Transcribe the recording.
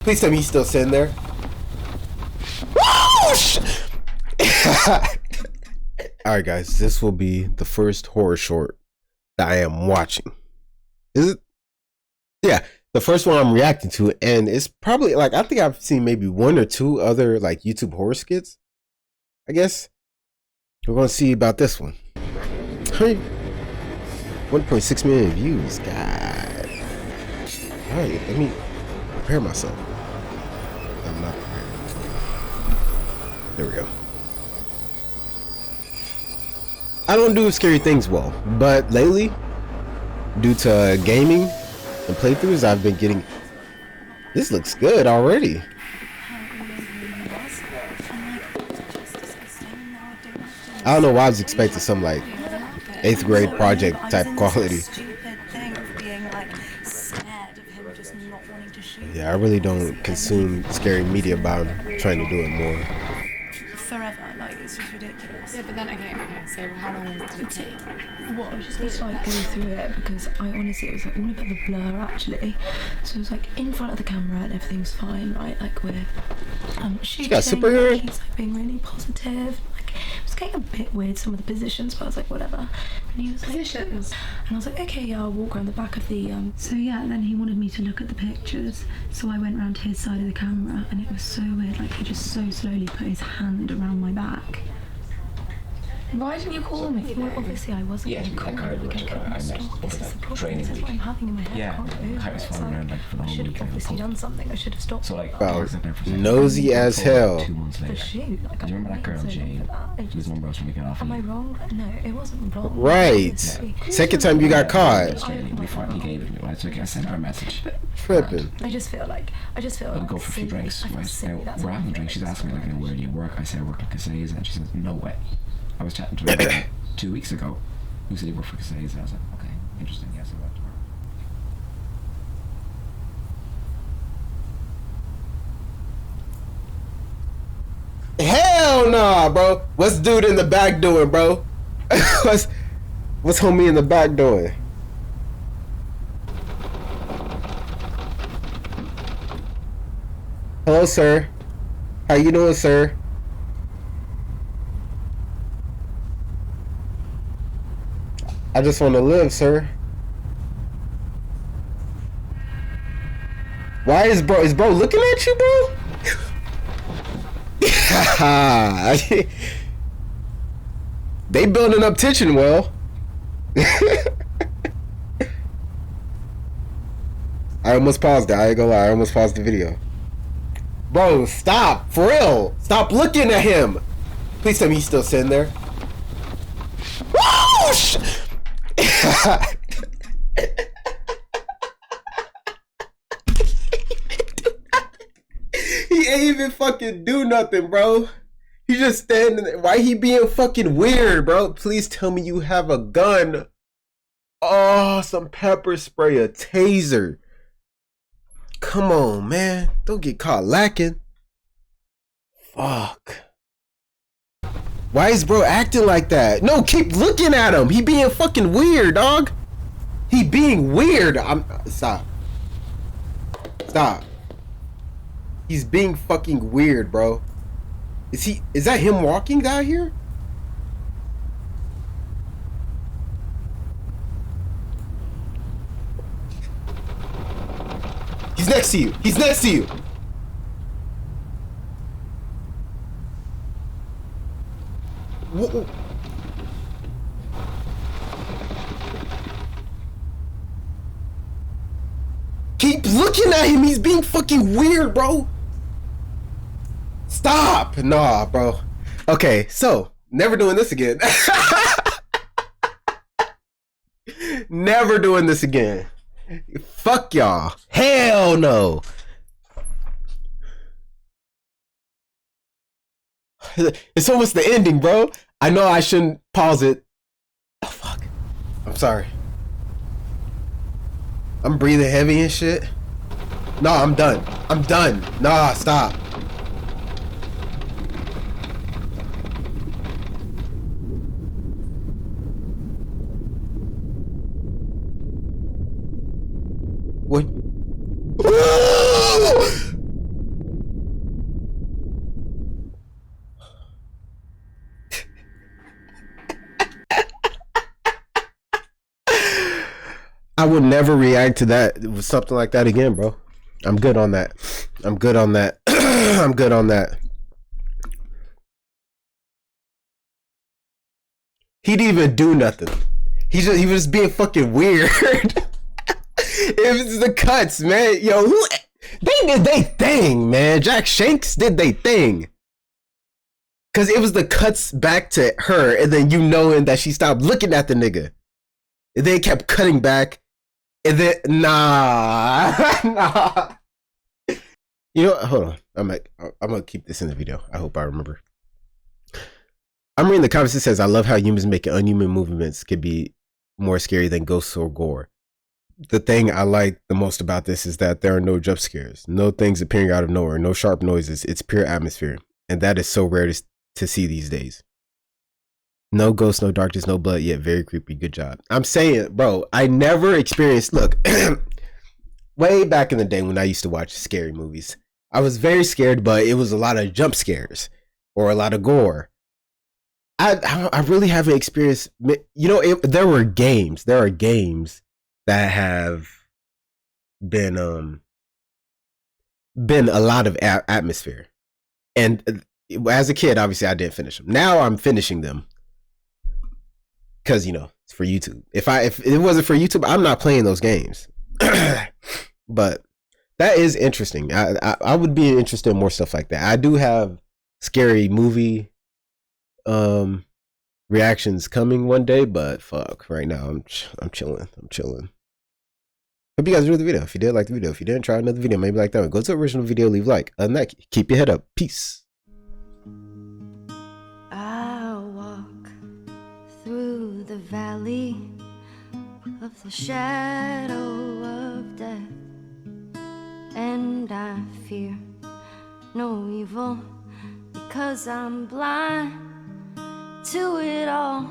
Please tell me he's still sitting there. Alright guys, this will be the first horror short that I am watching. Is it? Yeah, the first one I'm reacting to, and it's probably like, I think I've seen maybe one or two other like YouTube horror skits. I guess we're gonna see about this one. 1.6 million views, God. Alright, let me prepare myself. I'm not prepared. There we go. I don't do scary things well, but lately, due to gaming and playthroughs, I've been getting... This looks good already. I don't know why I was expecting some like 8th grade project type quality. Yeah, I really don't consume scary media, but I'm trying to do it more. Forever, like it's just ridiculous. Yeah, but then okay, so how long did it take? What? I just need to like go through it because I honestly, it was like all a bit of a blur actually. So it was like in front of the camera and everything's fine, right? Like we're shooting. Got superhero. He's like being really positive. Like it was getting a bit weird some of the positions, but I was like whatever. And he was like, Positions. and I was like, okay, yeah, I'll walk around the back of the So yeah, then he wanted me to look at the pictures. So I went round to his side of the camera, and it was so weird. Like he just so slowly put his hand around my back. Why didn't you call me? Well, obviously I wasn't Yeah, going to call that you. card Like, I was, couldn't I met stop. over This is the that problem. training This is week. what I'm having in my head. Yeah, I can't move. I was It's following around like for the I whole should week. have obviously done something. I should have stopped. So like, Wow, I was there for nosy as hell. 2 months the later. shoot. Like, Do you remember that girl, Jane? It Whose just, number I was trying to get off? am I wrong? No, it wasn't wrong. Right. Obviously. Second time you got caught. We finally gave it. Right, so I sent her a message. Tripping. I just feel like We'll go for a few drinks. I feel Right? silly. Now, That's we're what I having feel. drinks. She's It's asking me just like, not where do you work? I said I work at Casay's, and she says, no way. I was chatting to her 2 weeks ago. Who said he worked for Casay's? I was like, okay, interesting. Yes, I went to work. Hell nah, bro. What's dude in the back doing, bro? what's homie in the back doing? Hello, sir. How you doing, sir? I just want to live, sir. Why is bro looking at you, bro? They building up tension well. I almost paused it. I ain't gonna lie. I almost paused the video. Bro, stop. For real. Stop looking at him. Please tell me he's still sitting there. Whoosh! He ain't even fucking do nothing, bro. He just standing there. Why he being fucking weird, bro? Please tell me you have a gun. Oh, some pepper spray, a taser. Come on, man. Don't get caught lacking. Fuck. Why is bro acting like that? No, keep looking at him. He being fucking weird, dog. He being weird. Stop. Stop. He's being fucking weird, bro. Is that him walking out here? He's next to you. He's next to you. Whoa. Keep looking at him. He's being fucking weird, bro. Stop. Nah, bro. Okay, so never doing this again. Never doing this again. Fuck y'all. Hell no. It's almost the ending, bro. I know I shouldn't pause it. Oh, fuck. I'm sorry. I'm breathing heavy and shit. No, I'm done. I'm done. Nah, stop. What? I would never react to that with something like that again, bro. I'm good on that. I'm good on that. I'm good on that. He didn't even do nothing. He was being fucking weird. It was the cuts, man. Yo, they did they thing, man. Jack Shanks did they thing. Cause it was the cuts back to her, and then you knowing that she stopped looking at the nigga. And they kept cutting back, and then nah. You know, hold on. I'm gonna keep this in the video. I hope I remember. I'm reading the comments. It says, "I love how humans making unhuman movements could be more scary than ghosts or gore." The thing I like the most about this is that there are no jump scares, no things appearing out of nowhere, no sharp noises. It's pure atmosphere, and that is so rare to see these days. No ghosts, no darkness, no blood, yet very creepy. Good job. I'm saying, bro, I never experienced. Look, way back in the day when I used to watch scary movies, I was very scared, but it was a lot of jump scares or a lot of gore. I really haven't experienced. You know, there are games that have been a lot of atmosphere, and as a kid, obviously I didn't finish them. Now I'm finishing them because, you know, it's for YouTube. If it wasn't for YouTube, I'm not playing those games. But that is interesting. I would be interested in more stuff like that. I do have scary movie reactions coming one day, but fuck, right now I'm chilling. Hope you guys enjoyed the video. If you did, like the video. If you didn't, try another video, maybe like that one. Go to the original video, leave a like. Other than that, keep your head up. Peace. I'll walk through the valley of the shadow of death, and I fear no evil because I'm blind to it all.